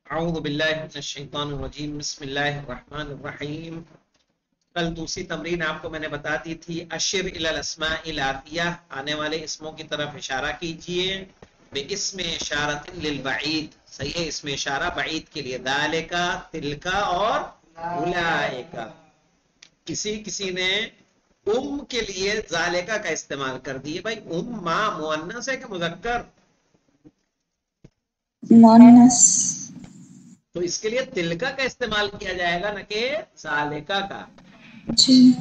अऊज़ु बिल्लाहि मिनश शैतानिर रजीम बिस्मिल्लाहिर रहमानिर रहीम। कल दूसरी तमरीन आपको मैंने बता दी थी, अशिर इलल अस्माइल आतिया, आने वाले इसमों की तरफ इशारा कीजिए। बिइस्म इशारतिन लिल बईद, सही है, इसमें इशारा बईद के लिए, दालिका, तिलका और उलाइका। किसी किसी ने के लिए जालिका का इस्तेमाल कर दिए। भाई माँ मुअन्नस है कि मुज़क्कर? मोनस। तो इसके लिए तिलका का इस्तेमाल किया जाएगा, न कि जालिका का। जी।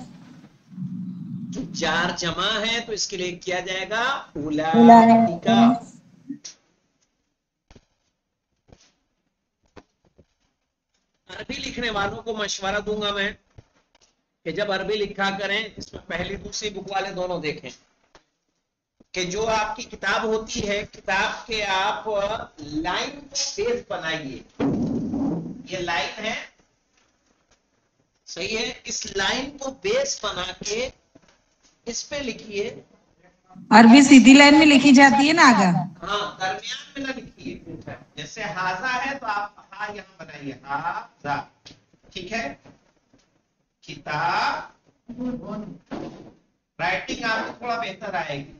जार जमा है तो इसके लिए किया जाएगा उलाइका। उलाइका। अरबी लिखने वालों को मशवरा दूंगा मैं कि जब अरबी लिखा करें, इसमें पहली दूसरी बुक वाले दोनों देखें कि जो आपकी किताब होती है, किताब के आप लाइन बेस बनाइए। ये लाइन है, सही है, इस लाइन को बेस बना के इस पे लिखिए। अरबी सीधी लाइन में लिखी जाती है ना आगा? हाँ, दरमियान में ना लिखिए। जैसे हाजा है तो आप हा यहाँ बनाइए, हाजा, ठीक है। किताब, राइटिंग आपको थोड़ा बेहतर आएगी।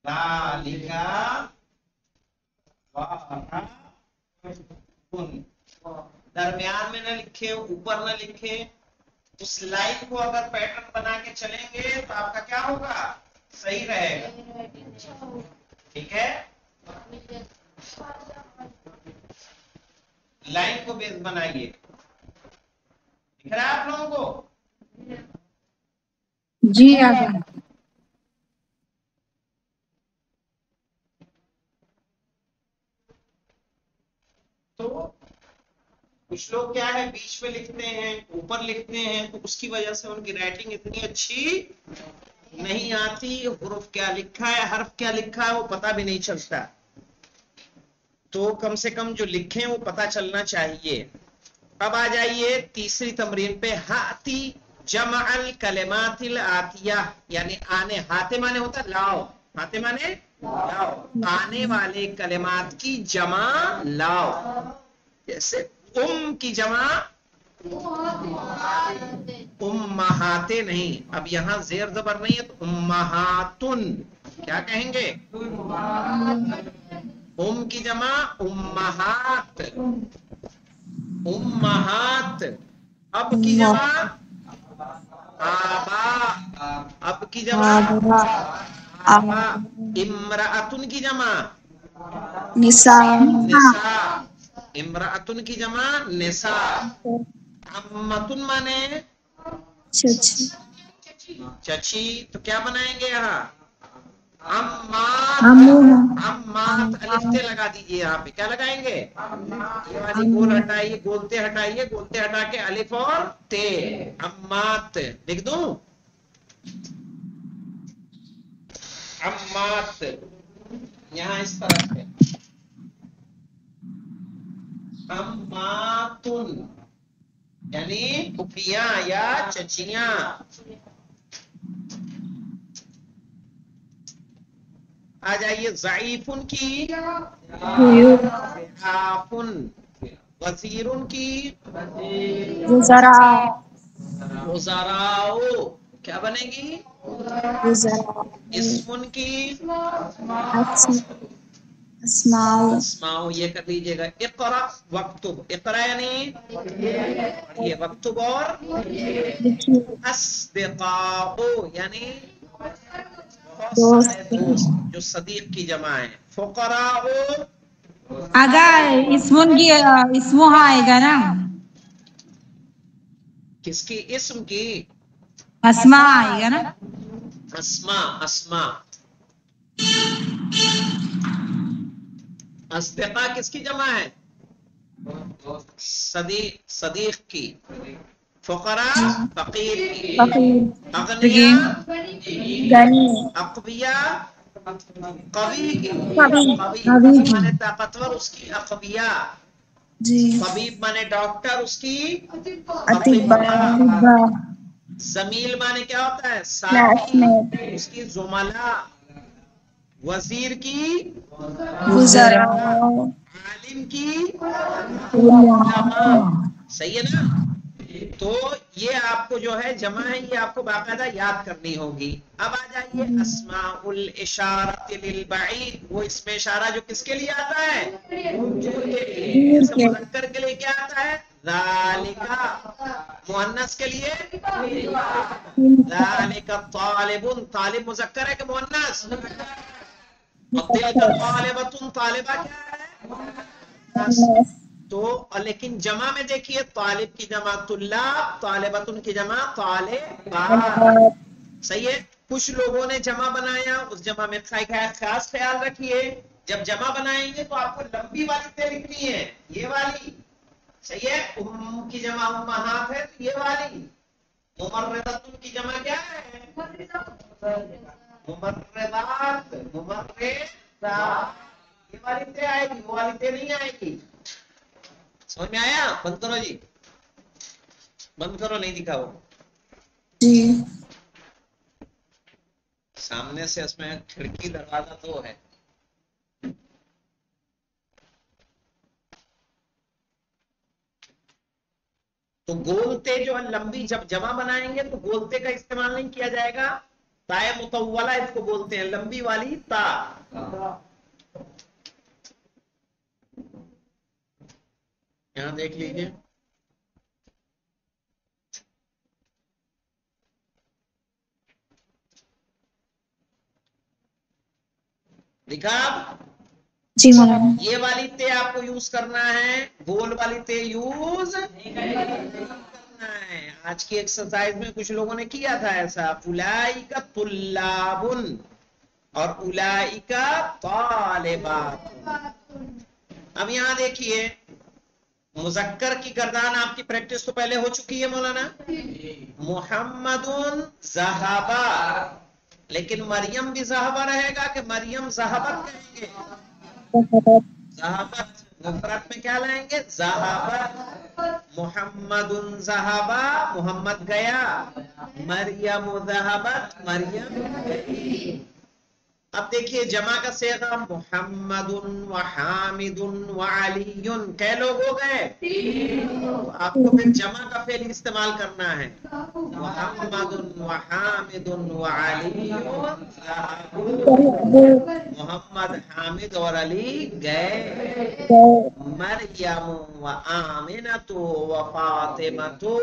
लालिका दरमियान में ना लिखे, ऊपर ना लिखे। उस लाइन को अगर पैटर्न बना के चलेंगे तो आपका क्या होगा, सही रहेगा, ठीक है। लाइन को बेस बनाइए। दिख रहा है आप लोगों को? जी आगा। तो कुछ लोग क्या है, बीच में लिखते हैं, ऊपर लिखते हैं, तो उसकी वजह से उनकी राइटिंग इतनी अच्छी नहीं आती। हुर्फ क्या लिखा है, हर्फ क्या लिखा है, वो पता भी नहीं चलता। तो कम से कम जो लिखे वो पता चलना चाहिए। अब आ जाइए तीसरी तमरीन पे। हाती जमअल कलिमातिल आतिया, यानी आने, हाते माने होता लाओ, हाते माने लाओ, आने वाले कलिमात की जमा लाओ। जैसे की जमा उम्महाते नहीं, अब यहाँ जेर जबर नहीं है तो उम्महातुन, क्या कहेंगे? की जमा उम्महात, उम्महात। अब की जमा आबा, अब की जमा आबा। इम्राअतुन की जमा निसा। निसा, इम्राअतुन की जमा निसा। अम्मतुन माने चची, तो क्या बनाएंगे यहाँ? अम्मात, अम्मात, अलिफ ते लगा दीजिए यहाँ पे, क्या लगाएंगे? ये वाली गोल हटाइए, गोलते हटाइए, गोलते हटा के अलिफ और ते, अम्मात लिख दूं? अम्मात यहाँ इस तरफ है, अम्मातुन यानी फुफिया या चचिया। आ जाइए ज़ईफुन की ज़िआफुन, वज़ीरुन की वज़राओ, क्या बनेगी? इस्मुन की अस्माओ, ये कर लीजिएगा। इक़रा वक्तुब, इक़रा यानी ये वक्तुब, और अस्दिक़ाओ यानी बहुत सारे दोस्त, जो सदीक की जमा है। फुक़राओ, आगा इसमुन की इसमो आएगा ना? किसकी? इस्म की, अस्मा आएगा ना? अस्मा, अस्मा। अस्दिक़ा किसकी जमा है? सदीक की। फुक़रा फ़कीर की। अग़निया अक़विया कवी की। कवी माने ताकतवर, उसकी अक़विया। तबीब माने डॉक्टर, उसकी अतिब्बा। जमील माने क्या होता है? साथी, उसकी जुमला। वजीर की वज़रा। आलिम की उलमा। सही है ना। तो ये आपको जो है जमा है, ये आपको बाकायदा याद करनी होगी। अब आ जाइए अस्माउल इशारत लिल बईद, वो इसमें इशारा जो किसके लिए आता है, जैसे मुज़क्कर के लिए क्या आता है ज़ालिका, मुअन्नस के लिए ज़ालिका तालिबुन, तालिब मुज़क्कर है कि मुअन्नस, और तिलका तालिबतुन, तालिबा क्या है मुअन्नस। तो लेकिन जमा में देखिए तालिब की जमा तुल्लाब, तालिबतुन की जमा तालिबात, सही है। कुछ लोगों ने जमा बनाया, उस जमा में खास ख्याल रखिए, जब जमा बनाएंगे तो आपको लंबी वाली ते लिखनी है, ये वाली, सही है। की जमा उम्महात है तो ये वाली। मुमर्रिदातुन की जमा क्या है, मुमर्रिदात, मुमर्रिदात, ये वाली ते आएगी, वो वाली ते नहीं आएगी। समझ में आया? बंद करो जी, बंद करो, नहीं दिखा वो जी। सामने से, इसमें खिड़की दरवाजा तो है। तो गोलते जो है लंबी, जब जमा बनाएंगे तो गोलते का इस्तेमाल नहीं किया जाएगा, ताए मुतव्वला इसको बोलते हैं, लंबी वाली ता। यहां देख लीजिए, दिखा। जी मौलाना। ये वाली ते आपको यूज करना है, गोल वाली ते यूज नहीं करना है। आज की एक्सरसाइज में कुछ लोगों ने किया था ऐसा, उलाइका तुल्लाबुन और उलाइका तालिबातुन। अब यहां देखिए, मुजक्कर की गर्दान आपकी प्रैक्टिस तो पहले हो चुकी है मौलाना, मुहम्मदुन ज़हाबा, लेकिन मरियम भी ज़हाबा रहेगा कि मरियम ज़हाबत कहेंगे, ज़हाबत मुफरद में क्या लाएंगे ज़हाबत। मुहम्मदुन ज़हाबा, मुहम्मद गया, मरियम ज़हाबत, मरियम गई। अब देखिए जमा का सेगा, मुहम्मदुन व हामिदुन व अलीयुन, कै लोग हो गए, तो आपको फिर जमा का फेल इस्तेमाल करना है, मुहम्मदुन व हामिदुन व अलीयुन ज़हाबू, मोहम्मद हामिद और अली गए, मरियम व आमिनतु व फातिमतु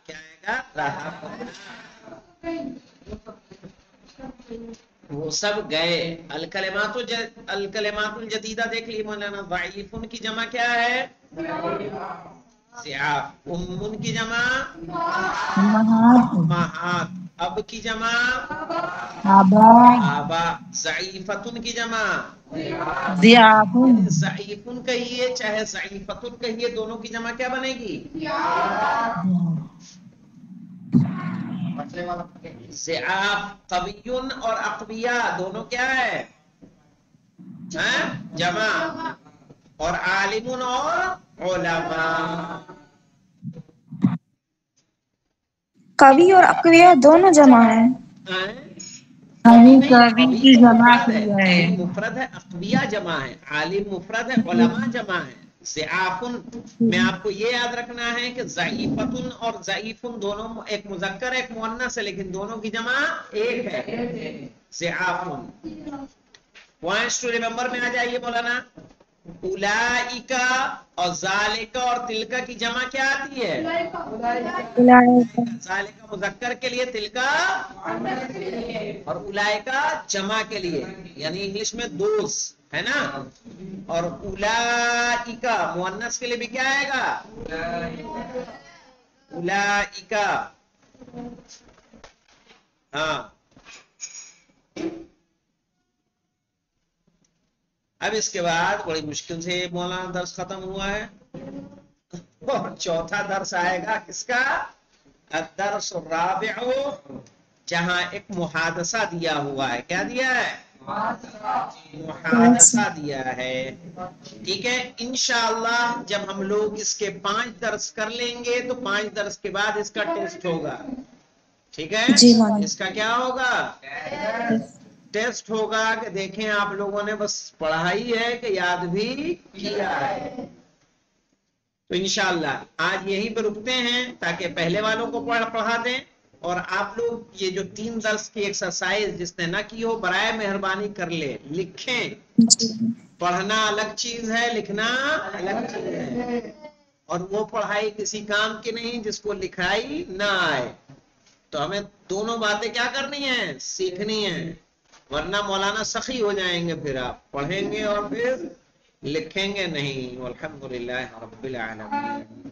क्या आएगा रहा, वो सब गए। अलकलेमातुल जदीदा देख ली मौलाना, ज़ईफुन की जमा क्या है ज़िआफ, उम्मुन की जमा उम्महात, अब की जमा आबा, ज़ईफतुन की जमा ज़ईफुन कहिए चाहे ज़ईफतुन कहिए, दोनों की जमा क्या बनेगी ज़िआफ। कवियुन और अक़विया दोनों क्या है जमा, और आलिमुन और उलमा। कवि और अकविया दोनों जमा है। कवि की जमा कवि मुफरद है, अक़विया जमा है, आलिम मुफरद है, उलमा जमा है। ज़िआफुन में आपको ये याद रखना है कि ज़ईफतुन और ज़ईफुन दोनों एक मुज़क्कर एक मुअन्नस है, लेकिन दोनों की जमा एक है ज़िआफुन। पॉइंट्स टू रिमेंबर में आ जाइए मौलाना, उलाइका और ज़ालिका और तिलका की जमा क्या आती है, ज़ालिका मुज़क्कर के लिए, तिलका और उलाइका जमा के लिए, यानी इंग्लिश में दोस है ना, और उलाइका मुअन्नस के लिए भी क्या आएगा उलाइका। हाँ, अब इसके बाद बड़ी मुश्किल से मौलाना दर्स खत्म हुआ है, और चौथा दर्स आएगा किसका, अद-दर्स राबिउ, जहां एक मुहादसा दिया हुआ है। क्या दिया है, मुहादसा दिया है। ठीक है, इंशाअल्लाह जब हम लोग इसके 5 दर्स कर लेंगे तो 5 दर्स के बाद इसका टेस्ट होगा। ठीक है, जी मौलाना। इसका क्या होगा टेस्ट होगा कि देखें आप लोगों ने बस पढ़ाई है कि याद भी किया है। तो इंशाल्लाह आज यहीं पर रुकते हैं ताकि पहले वालों को पढ़ा दें, और आप लोग ये जो 3 दर्स की एक्सरसाइज जिसने ना की हो बराए मेहरबानी कर ले, लिखें। पढ़ना अलग चीज है, लिखना अलग चीज है, और वो पढ़ाई किसी काम की नहीं जिसको लिखाई ना आए। तो हमें दोनों बातें क्या करनी है, सीखनी है, वरना मौलाना सखी हो जाएंगे। फिर आप पढ़ेंगे और फिर लिखेंगे नहीं। अल्हम्दुलिल्लाह रब्बिल आलमीन।